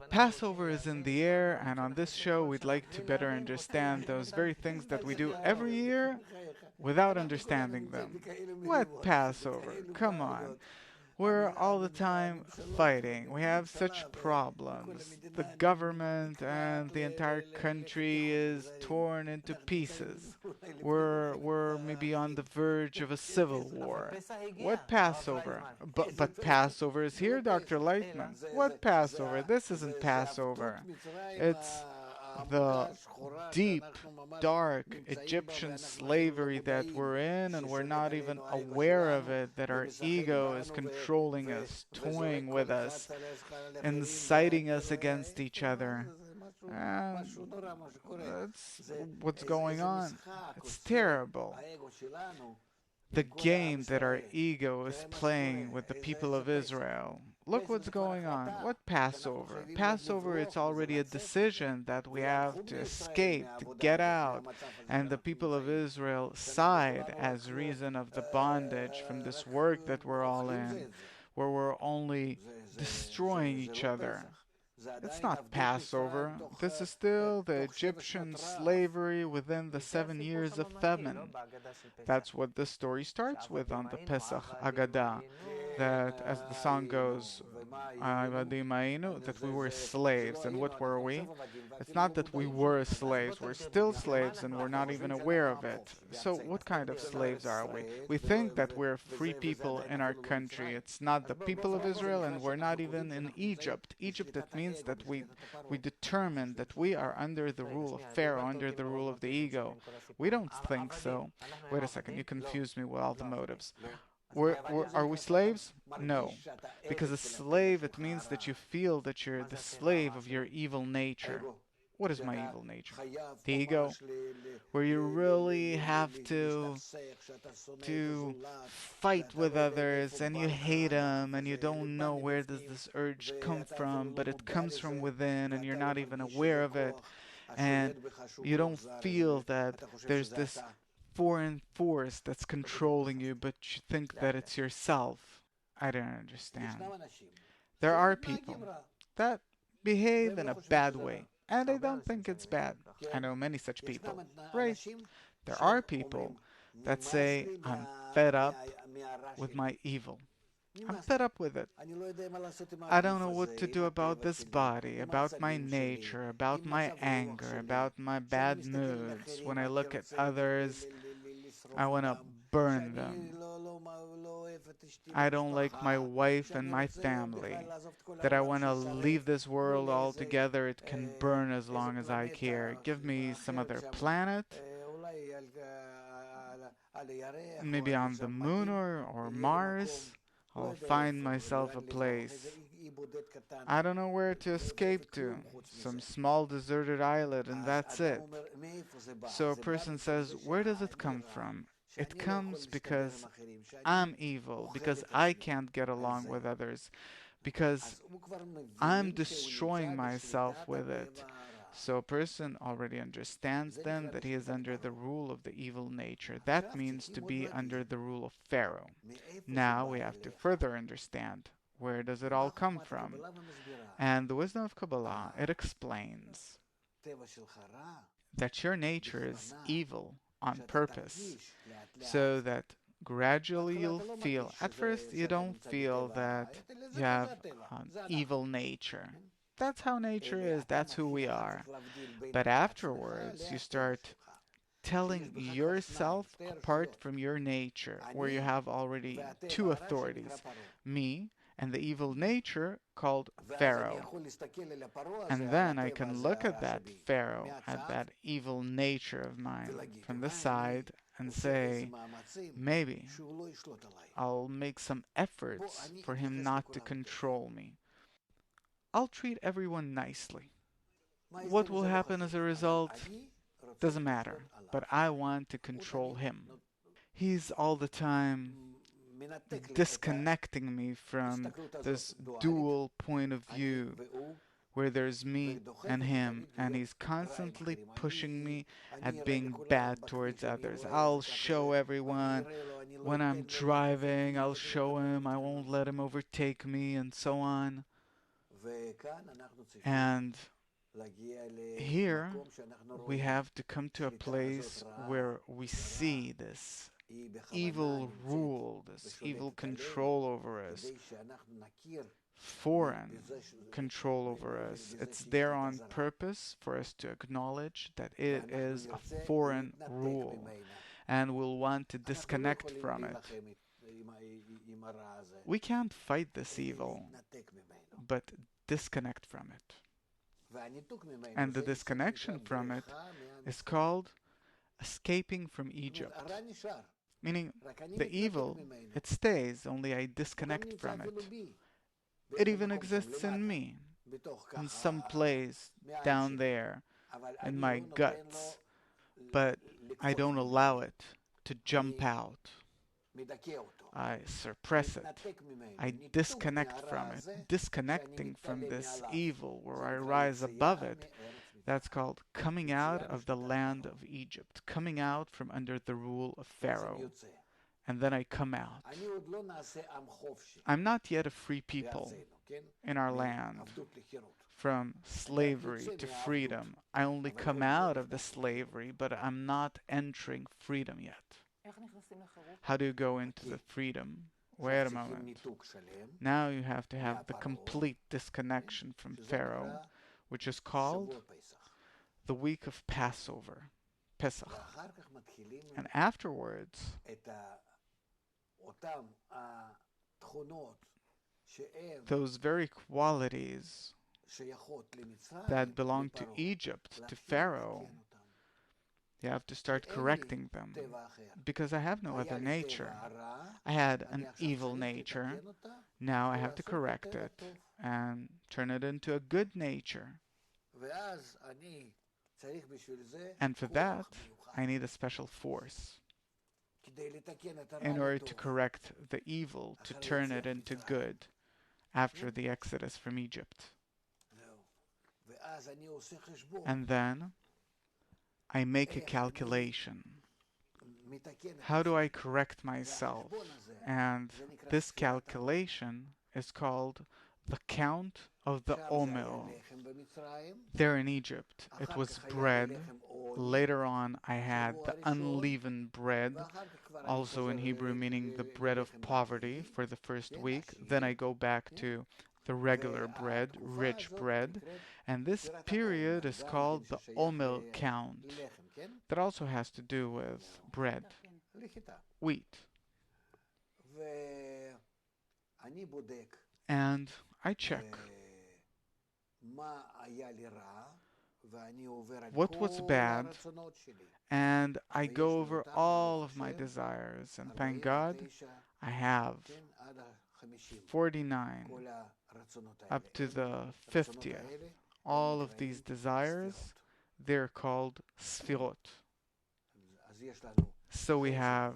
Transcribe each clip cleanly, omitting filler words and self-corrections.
Passover is in the air, and on this show, we'd like to better understand those very things that we do every year without understanding them. What Passover? Come on. We're all the time fighting. We have such problems. The government and the entire country is torn into pieces. We're maybe on the verge of a civil war. What Passover? But Passover is here, Dr. Lightman. What Passover? This isn't Passover. It's the deep, dark Egyptian slavery that we're in, and we're not even aware of it, that our ego is controlling us, toying with us, inciting us against each other. And that's what's going on. It's terrible. The game that our ego is playing with the people of Israel. Look what's going on. What Passover? Passover, it's already a decision that we have to escape, to get out. And the people of Israel sighed as reason of the bondage from this work that we're all in, where we're only destroying each other. It's not Passover. This is still the Egyptian slavery within the 7 years of famine. That's what the story starts with on the Pesach Agadah. That, as the song goes, that we were slaves. And what were we? It's not that we were slaves. We're still slaves and we're not even aware of it. So what kind of slaves are we? We think that we're free people in our country. It's not the people of Israel, and we're not even in Egypt. Egypt, it means that we determine that we are under the rule of Pharaoh, under the rule of the ego. We don't think so. Wait a second, you confused me with all the motives. Are we slaves? No. Because a slave, it means that you feel that you're the slave of your evil nature. What is my evil nature? The ego, where you really have to fight with others and you hate them and you don't know where does this urge come from, but it comes from within and you're not even aware of it, and you don't feel that there's this foreign force that's controlling you, but you think that it's yourself. I don't understand. There are people that behave in a bad way, and I don't think it's bad. I know many such people, right? There are people that say, I'm fed up with my evil. I'm fed up with it. I don't know what to do about this body, about my nature, about my anger, about my bad moods. When I look at others, I want to burn them. I don't like my wife and my family. That I want to leave this world altogether. It can burn as long as I care. Give me some other planet, maybe on the moon or Mars. I'll find myself a place. I don't know where to escape to. Some small deserted island, and that's it. So a person says, where does it come from? It comes because I'm evil, because I can't get along with others, because I'm destroying myself with it. So a person already understands then that he is under the rule of the evil nature. That means to be under the rule of Pharaoh. Now we have to further understand, where does it all come from? And the wisdom of Kabbalah, it explains that your nature is evil on purpose, so that gradually you'll feel, at first you don't feel that you have an evil nature. That's how nature is, that's who we are. But afterwards, you start telling yourself apart from your nature, where you have already two authorities, me and the evil nature called Pharaoh. And then I can look at that Pharaoh, at that evil nature of mine from the side and say, maybe I'll make some efforts for him not to control me. I'll treat everyone nicely. What will happen as a result doesn't matter, but I want to control him. He's all the time disconnecting me from this dual point of view where there's me and him, and he's constantly pushing me at being bad towards others. I'll show everyone when I'm driving, I'll show him, I won't let him overtake me, and so on. And here we have to come to a place where we see this evil rule, this evil control over us, foreign control over us. It's there on purpose for us to acknowledge that it is a foreign rule and we'll want to disconnect from it. We can't fight this evil, but disconnect from it. And the disconnection from it is called escaping from Egypt. Meaning, the evil, it stays, only I disconnect from it. It even exists in me, in some place down there, in my guts, but I don't allow it to jump out. I suppress it. I disconnect from it. Disconnecting from this evil where I rise above it, that's called coming out of the land of Egypt, coming out from under the rule of Pharaoh. And then I come out. I'm not yet a free people in our land, from slavery to freedom. I only come out of the slavery, but I'm not entering freedom yet. How do you go into the freedom? Wait a moment. Now you have to have the complete disconnection from Pharaoh, which is called the week of Passover, Pesach. And afterwards, those very qualities that belong to Egypt, to Pharaoh, you have to start correcting them. Because I have no other nature. I had an evil nature. Now I have to correct it and turn it into a good nature. And for that, I need a special force in order to correct the evil, to turn it into good after the exodus from Egypt. And then I make a calculation. How do I correct myself? And this calculation is called the count of the Omer. There in Egypt, it was bread. Later on, I had the unleavened bread, also in Hebrew meaning the bread of poverty for the first week. Then I go back to the regular bread, rich bread. And this period is called the Omer count. That also has to do with bread, wheat. And I check what was bad, and I go over all of my desires. And thank God, I have 49 up to the 50th. All of these desires, they're called Sfirot. So we have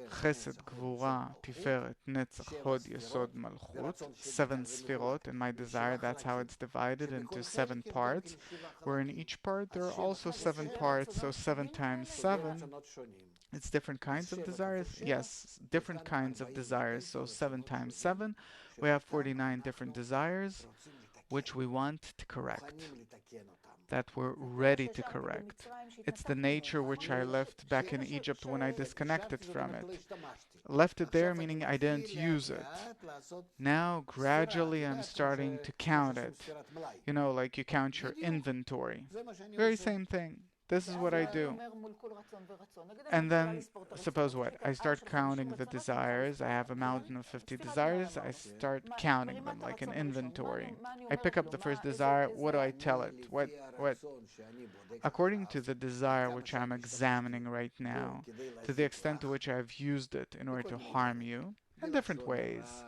Chesed, Gvura, Tiferet, Netzach, Hod, Yesod, Malchut, 7 Sfirot in my desire. That's how it's divided into 7 parts, where in each part there are also 7 parts, so 7 times 7. It's different kinds of desires? Yes, different kinds of desires. So 7 times 7, we have 49 different desires, which we want to correct, that we're ready to correct. It's the nature which I left back in Egypt when I disconnected from it. Left it there, meaning I didn't use it. Now, gradually, I'm starting to count it. You know, like you count your inventory. Very same thing. This is what I do. And then, suppose what? I start counting the desires. I have a mountain of 50 desires. I start counting them like an inventory. I pick up the first desire. What do I tell it? What? According to the desire which I'm examining right now, to the extent to which I've used it in order to harm you, in different ways,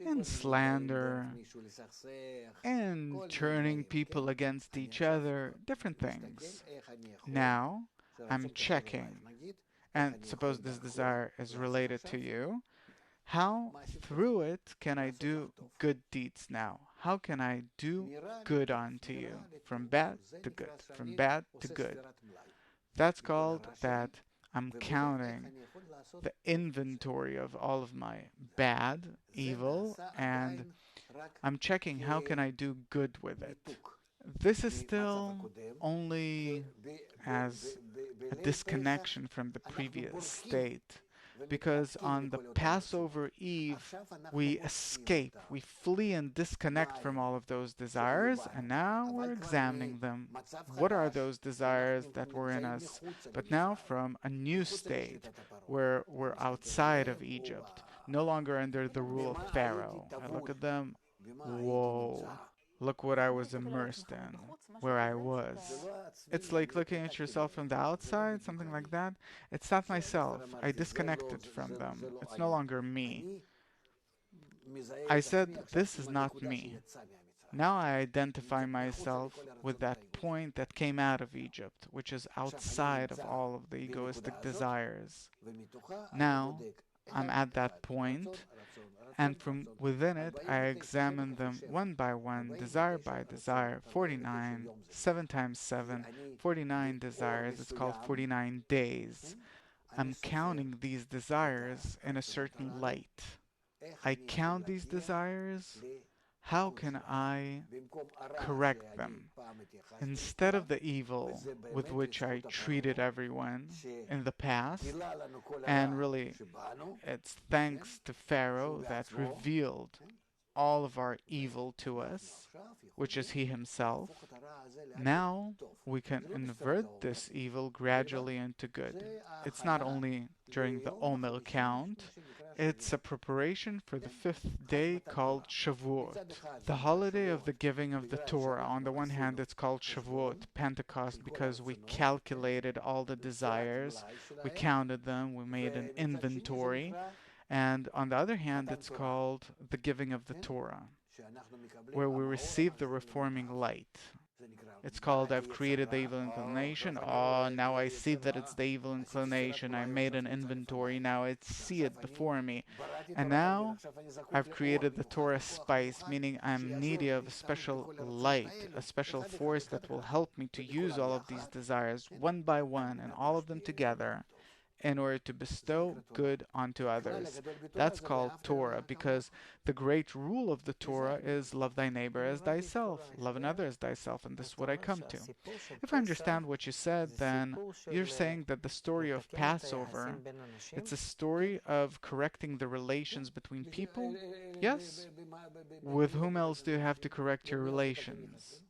in slander, in turning people against each other, different things. Now, I'm checking, and suppose this desire is related to you, how through it can I do good deeds now? How can I do good unto you? From bad to good, from bad to good. That's called that I'm counting the inventory of all of my bad, evil, and I'm checking how can I do good with it. This is still only as a disconnection from the previous state. Because on the Passover Eve, we escape, we flee and disconnect from all of those desires, and now we're examining them. What are those desires that were in us? But now from a new state, where we're outside of Egypt, no longer under the rule of Pharaoh. I look at them, whoa, look what I was immersed in, where I was. It's like looking at yourself from the outside, something like that. It's not myself. I disconnected from them. It's no longer me. I said, this is not me. Now I identify myself with that point that came out of Egypt, which is outside of all of the egoistic desires. Now I'm at that point, and from within it I examine them one by one, desire by desire. 49, 7 times 7, 49 desires. It's called 49 days. I'm counting these desires in a certain light. I count these desires. How can I correct them? Instead of the evil with which I treated everyone in the past, and really it's thanks to Pharaoh that revealed all of our evil to us, which is he himself. Now we can invert this evil gradually into good. It's not only during the Omer count, it's a preparation for the fifth day called Shavuot, the holiday of the giving of the Torah. On the one hand, it's called Shavuot, Pentecost, because we calculated all the desires, we counted them, we made an inventory. And on the other hand, it's called the giving of the Torah, where we receive the reforming light. It's called I've created the evil inclination. Oh, now I see that it's the evil inclination. I made an inventory. Now I see it before me. And now I've created the Torah spice, meaning I'm needy of a special light, a special force that will help me to use all of these desires one by one and all of them together in order to bestow good onto others. That's called Torah, because the great rule of the Torah is love thy neighbor as thyself, love another as thyself, and this is what I come to. If I understand what you said, then you're saying that the story of Passover, it's a story of correcting the relations between people? Yes? With whom else do you have to correct your relations?